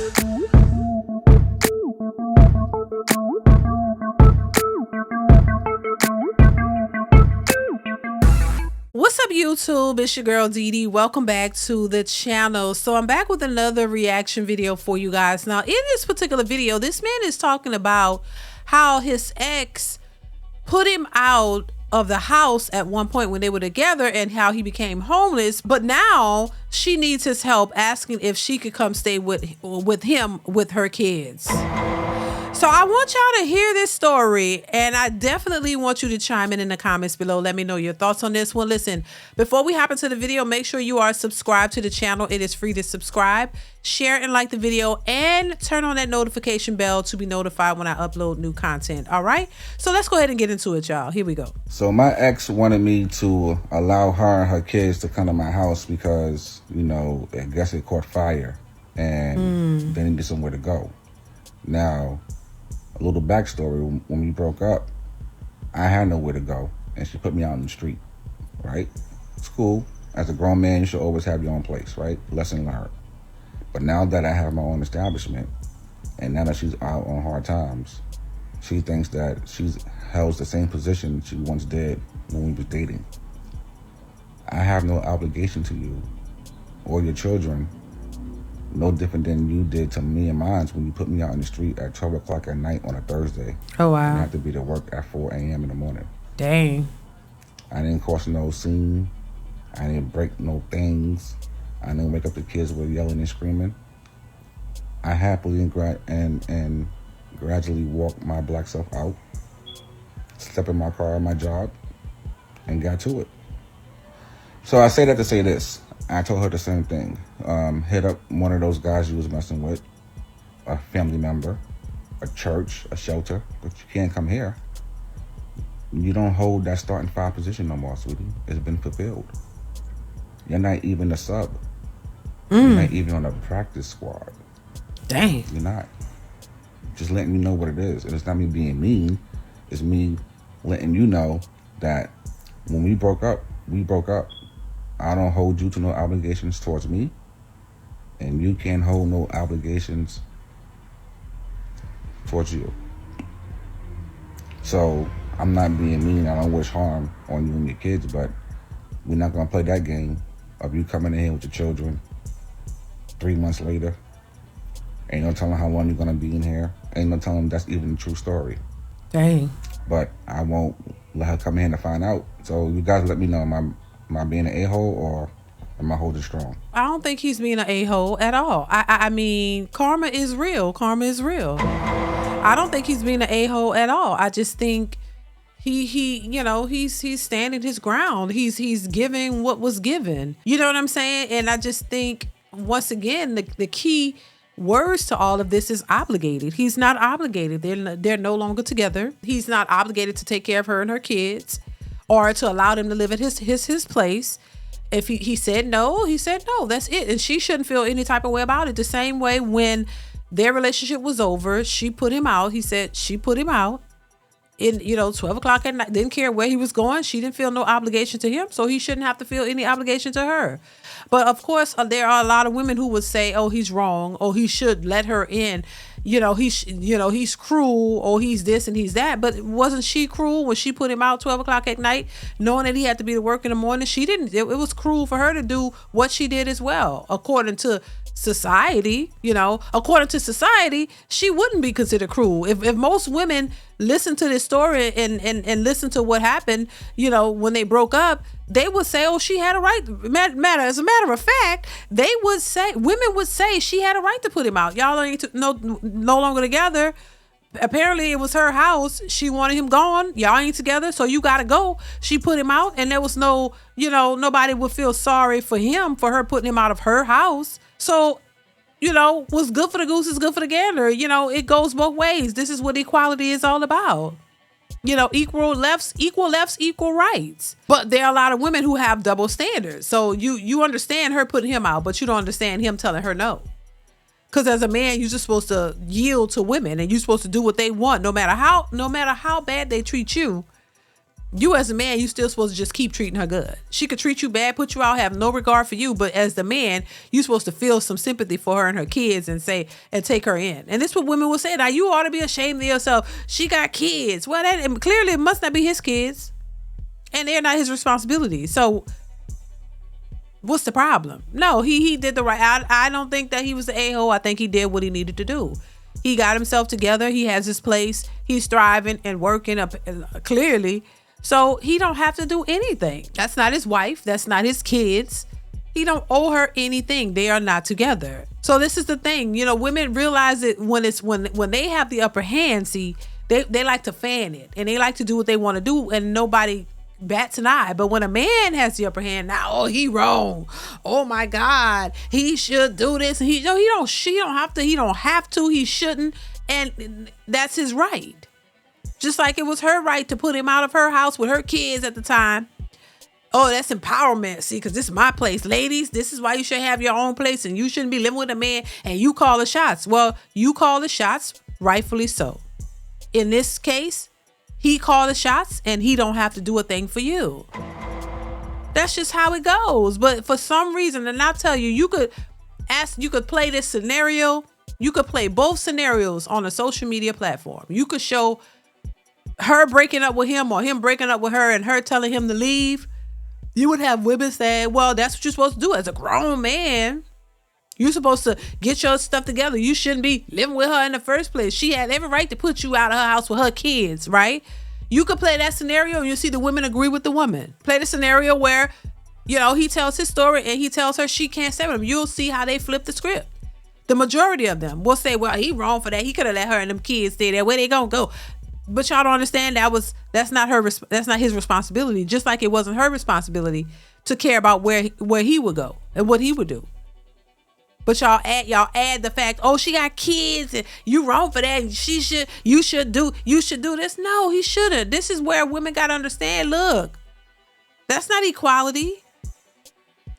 What's up, YouTube? It's your girl DeeDee. Welcome back to the channel. So I'm back with another reaction video for you guys. Now, in this particular video, this man is talking about how his ex put him out of the house at one point when they were together and how he became homeless. But now she needs his help, asking if she could come stay with him with her kids. So I want y'all to hear this story, and I definitely want you to chime in the comments below. Let me know your thoughts on this one. Listen, before we hop into the video, make sure you are subscribed to the channel. It is free to subscribe, share and like the video, and turn on that notification bell to be notified when I upload new content. All right, so let's go ahead and get into it, y'all. Here we go. So my ex wanted me to allow her and her kids to come to my house because, you know, I guess it caught fire and they needed somewhere to go. Now, a little backstory, when we broke up, I had nowhere to go, and she put me out in the street, right? It's cool. As a grown man, you should always have your own place, right? Lesson learned. But now that I have my own establishment, and now that she's out on hard times, she thinks that she's held the same position she once did when we was dating. I have no obligation to you or your children, no different than you did to me and mine when you put me out in the street at 12 o'clock at night on a Thursday. Oh, wow. And I have to be to work at 4 a.m. in the morning. Dang. I didn't cause no scene. I didn't break no things. I didn't wake up the kids with yelling and screaming. I happily and gradually walked my black self out, stepped in my car at my job, and got to it. So I say that to say this. I told her the same thing. Hit up one of those guys you was messing with, a family member, a church, a shelter, but you can't come here. You don't hold that starting five position no more, sweetie. It's been fulfilled. You're not even a sub. You're not even on a practice squad. Dang. You're not. Just letting you know what it is. And it's not me being mean. It's me letting you know that when we broke up, we broke up. I don't hold you to no obligations towards me, and you can't hold no obligations towards you. So I'm not being mean. I don't wish harm on you and your kids, but we're not gonna play that game of you coming in here with your children 3 months later. Ain't no telling how long you're gonna be in here. Ain't no telling that's even the true story. Dang. But I won't let her come in to find out. So you guys let me know, am I being an a-hole or am I holding strong? I don't think he's being an a-hole at all. I mean, karma is real. Karma is real. I don't think he's being an a-hole at all. I just think he's standing his ground. He's giving what was given. You know what I'm saying? And I just think, once again, the key words to all of this is obligated. He's not obligated. They're no longer together. He's not obligated to take care of her and her kids, or to allow them to live at his place. If he said no, he said no. That's it. And she shouldn't feel any type of way about it. The same way when their relationship was over, she put him out. He said she put him out in, 12 o'clock at night. Didn't care where he was going. She didn't feel no obligation to him, so he shouldn't have to feel any obligation to her. But of course, there are a lot of women who would say, oh, he's wrong, or he should let her in. He's cruel, or he's this and he's that. But wasn't she cruel when she put him out 12 o'clock at night, knowing that he had to be to work in the morning? She didn't. It was cruel for her to do what she did as well. According to society, she wouldn't be considered cruel. If most women listen to this story and listen to what happened, when they broke up, they would say, oh, she had a right. As a matter of fact, women would say she had a right to put him out. Y'all ain't no longer together. Apparently it was her house. She wanted him gone. Y'all ain't together, so you gotta go. She put him out, and there was no, nobody would feel sorry for him for her putting him out of her house. So, what's good for the goose is good for the gander. It goes both ways. This is what equality is all about. Equal lefts, equal rights. But there are a lot of women who have double standards. So you understand her putting him out, but you don't understand him telling her no. Because as a man, you're just supposed to yield to women, and you're supposed to do what they want, no matter how bad they treat you. You as a man, you still supposed to just keep treating her good. She could treat you bad, put you out, have no regard for you. But as the man, you supposed to feel some sympathy for her and her kids and take her in. And this is what women will say. Now, you ought to be ashamed of yourself. She got kids. Well, clearly it must not be his kids. And they're not his responsibility. So what's the problem? No, he did the right. I don't think that he was the a-hole. I think he did what he needed to do. He got himself together. He has his place. He's thriving and working up clearly. So he don't have to do anything. That's not his wife. That's not his kids. He don't owe her anything. They are not together. So this is the thing. You know, women realize it when they have the upper hand. See, they like to fan it and they like to do what they want to do, and nobody bats an eye. But when a man has the upper hand, now, oh, he wrong. Oh my God, he should do this. He don't have to. He shouldn't, and that's his right. Just like it was her right to put him out of her house with her kids at the time. Oh, that's empowerment. See, because this is my place. Ladies, this is why you should have your own place and you shouldn't be living with a man and you call the shots. Well, you call the shots, rightfully so. In this case, he called the shots and he don't have to do a thing for you. That's just how it goes. But for some reason, and I'll tell you, you could play this scenario. You could play both scenarios on a social media platform. You could show her breaking up with him or him breaking up with her and her telling him to leave. You would have women say, well, that's what you're supposed to do as a grown man. You're supposed to get your stuff together. You shouldn't be living with her in the first place. She had every right to put you out of her house with her kids, right? You could play that scenario and you'll see the women agree with the woman. Play the scenario where, you know, he tells his story and he tells her she can't stay with him. You'll see how they flip the script. The majority of them will say, well, he wrong for that. He could have let her and them kids stay there. Where they gonna go? But y'all don't understand that's not his responsibility. Just like it wasn't her responsibility to care about where he would go and what he would do. But y'all add the fact, oh, she got kids and you wrong for that. And you should do this. No, he shouldn't. This is where women got to understand. Look, that's not equality.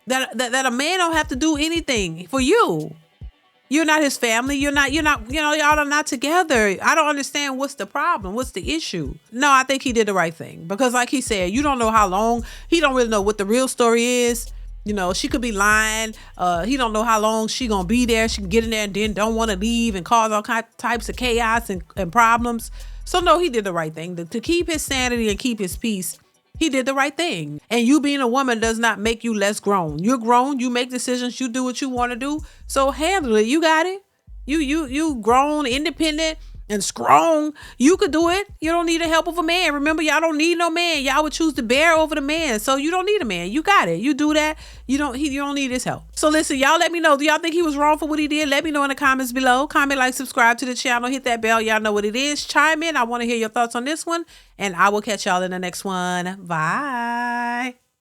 That a man don't have to do anything for you. You're not his family. You're not, y'all are not together. I don't understand what's the problem. What's the issue? No, I think he did the right thing because like he said, you don't know how long. He don't really know what the real story is. You know, she could be lying. He don't know how long she gonna be there. She can get in there and then don't want to leave and cause all types of chaos and problems. So no, he did the right thing. To keep his sanity and keep his peace, he did the right thing. And you being a woman does not make you less grown. You're grown. You make decisions. You do what you want to do. So handle it. You got it. You grown, independent, and strong. You could do it. You don't need the help of a man. Remember, y'all don't need no man. Y'all would choose the bear over the man. So you don't need a man. You got it. You do that. You don't need his help. So listen, y'all let me know. Do y'all think he was wrong for what he did? Let me know in the comments below. Comment, like, subscribe to the channel. Hit that bell. Y'all know what it is. Chime in. I want to hear your thoughts on this one. And I will catch y'all in the next one. Bye.